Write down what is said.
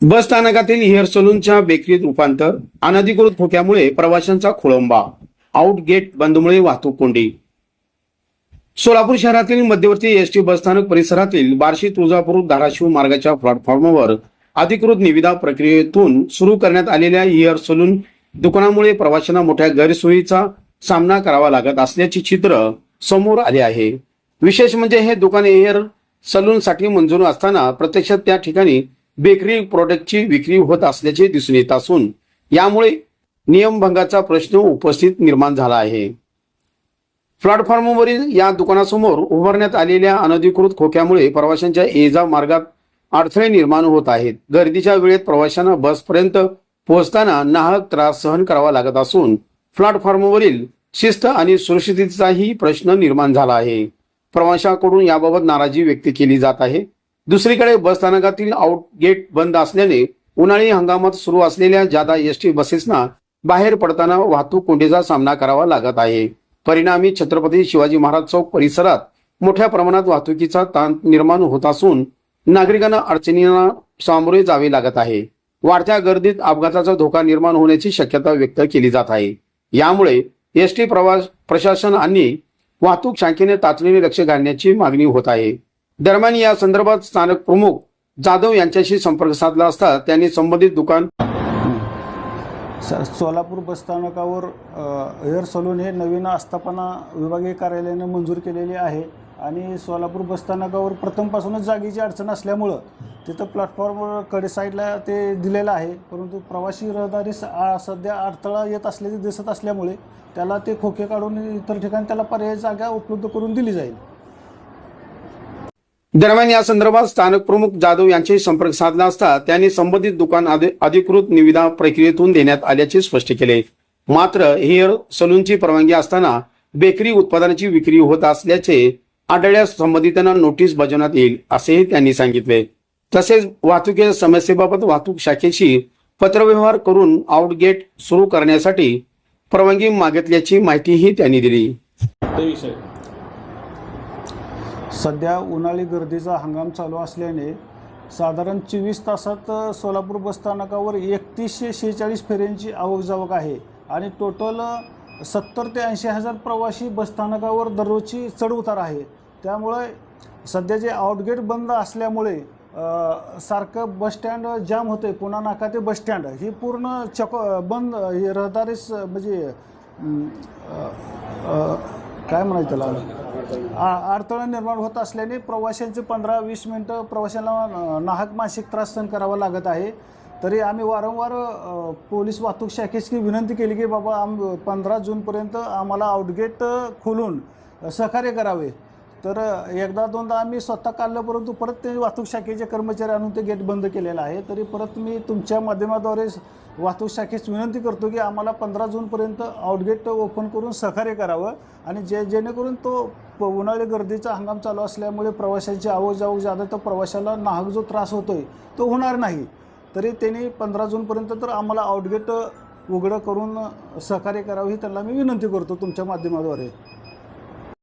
बस स्थानकातील हेअर सलूनच्या बेकरीत रूपांतर, अनधिकृत खोक्यामुळे प्रवाशांचा खोळंबा, आउट गेट बंदमुळे वाहतूक कोंडी। सोलापूर शहरातील मध्यवर्ती एसटी बसस्थानक परिसरातील बार्शी तुळजापूर धाराशिव मार्गाच्या प्लॅटफॉर्मवर अधिकृत निविदा प्रक्रियेतून सुरू करण्यात आलेल्या हेअर सलून दुकानामुळे प्रवाशांना मोठ्या गैरसोयीचा सामना करावा लागत असल्याचे चित्र समोर आले आहे। विशेष म्हणजे हे दुकान हेअर सलूनसाठी मंजूर असताना प्रत्यक्षात त्या ठिकाणी बेकरी प्रोडक्टची विक्री होत असल्याचे दिसून येत असून यामुळे नियमभंगाचा प्रश्न उपस्थित निर्माण झाला आहे। प्लॅटफॉर्मवरील या दुकानासमोर उभारण्यात आलेल्या अनधिकृत खोक्यामुळे प्रवाशांच्या ये-जा मार्गात अडथळे निर्माण होत आहेत। गर्दीच्या वेळेत प्रवाशांना बसपर्यंत पोहोचताना नाहक त्रास सहन करावा लागत असून प्लॅटफॉर्मवरील शिस्त आणि सुरक्षिततेचाही प्रश्न निर्माण झाला आहे। प्रवाशांकडून याबाबत नाराजी व्यक्त केली जात आहे। दुसरीकडे बसस्थानकातील आउट गेट बंद असल्याने उन्हाळी हंगामात सुरू असलेल्या जादा एसटी बसेसना बाहेर पडताना वाहतूक कोंडीचा सामना करावा लागत आहे। परिणामी छत्रपती शिवाजी महाराज चौक परिसरात मोठ्या प्रमाणात वाहतुकीचा ताण निर्माण होत असून नागरिकांना अडचणींना सामोरे जावे लागत आहे। वाढत्या गर्दीत अपघाताचा धोका निर्माण होण्याची शक्यता व्यक्त केली जात आहे। यामुळे एसटी प्रशासन आणि वाहतूक शाखेने तातडीने लक्ष घालण्याची मागणी होत आहे। दरम्यान या संदर्भात स्थानक प्रमुख जाधव यांच्याशी संपर्क साधला असता त्यांनी संबंधित दुकान सोलापूर बसस्थानकावर हेअर सलून हे नवीन आस्थापना विभागीय कार्यालयाने मंजूर केलेले आहे आणि सोलापूर बसस्थानकावर प्रथमपासूनच जागेची अडचण असल्यामुळं तिथं प्लॅटफॉर्मवर कडे साईडला ते दिलेलं आहे, परंतु प्रवासी रहदारी सध्या अडथळा येत असल्याचे दिसत असल्यामुळे त्याला ते खोके काढून इतर ठिकाणी त्याला पर्यायी जागा उपलब्ध करून दिली जाईल। दरम्यान या संदर्भात स्थानक प्रमुख जाधव यांच्याशी संपर्क साधला असता त्यांनी संबंधित दुकान अधिकृत निविदा प्रक्रियेतून देण्यात आल्याचे स्पष्ट केले। मात्र हेअर सलूनची परवानगी असताना बेकरी उत्पादनाची विक्री होत असल्याचे आढळल्यास संबंधितांना नोटीस बजावण्यात येईल असेही त्यांनी सांगितले। तसेच वाहतुकीच्या समस्येबाबत वाहतूक शाखेशी पत्रव्यवहार करून आउट गेट सुरू करण्यासाठी परवानगी मागितल्याची माहितीही त्यांनी दिली। सध्या उन्हाळी गर्दीचा हंगाम चालू असल्याने साधारण 24 तासात सोलापूर बसस्थानकावर 3146 फेऱ्यांची आवक आहे आणि टोटल 70 ते 80 हजार प्रवासी बसस्थानकावर दररोजची चढ उतार आहे। त्यामुळे सध्या जे आउटगेट बंद असल्यामुळे सारखं बसस्टँड जाम होते। पुन्हा नाका ते बसस्टँड ही पूर्ण बंद रहदारी म्हणजे काय म्हणायचं त्याला अडथळा निर्माण होत असल्याने प्रवाशांचे 15-20 मिनटं प्रवाशांना नाहक मानसिक त्रास सहन करावा लागत आहे। तरी आम्ही वारंवार पोलीस वाहतूक शाखेची विनंती केली की बाबा 15 जूनपर्यंत आम्हाला आउटगेट खोलून सहकार्य करावे। तर एकदा दोनदा आम्ही स्वतः काढलं, परंतु परत ते वाहतूक शाखेचे कर्मचारी आणून ते गेट बंद केलेलं आहे। तरी परत मी तुमच्या माध्यमाद्वारे वाहतूक शाखेस विनंती करतो की आम्हाला 15 जूनपर्यंत आउटगेट ओपन करून सहकार्य करावं आणि जेणेकरून तो उन्हाळी गर्दीचा हंगाम चालू असल्यामुळे प्रवाशांची आवक जादा तर प्रवाशाला नाहक जो त्रास होतोय तो होणार नाही। तरी त्यांनी 15 जूनपर्यंत तर आम्हाला आउटगेट उघडं करून सहकार्य करावं ही त्यांना मी विनंती करतो तुमच्या माध्यमाद्वारे।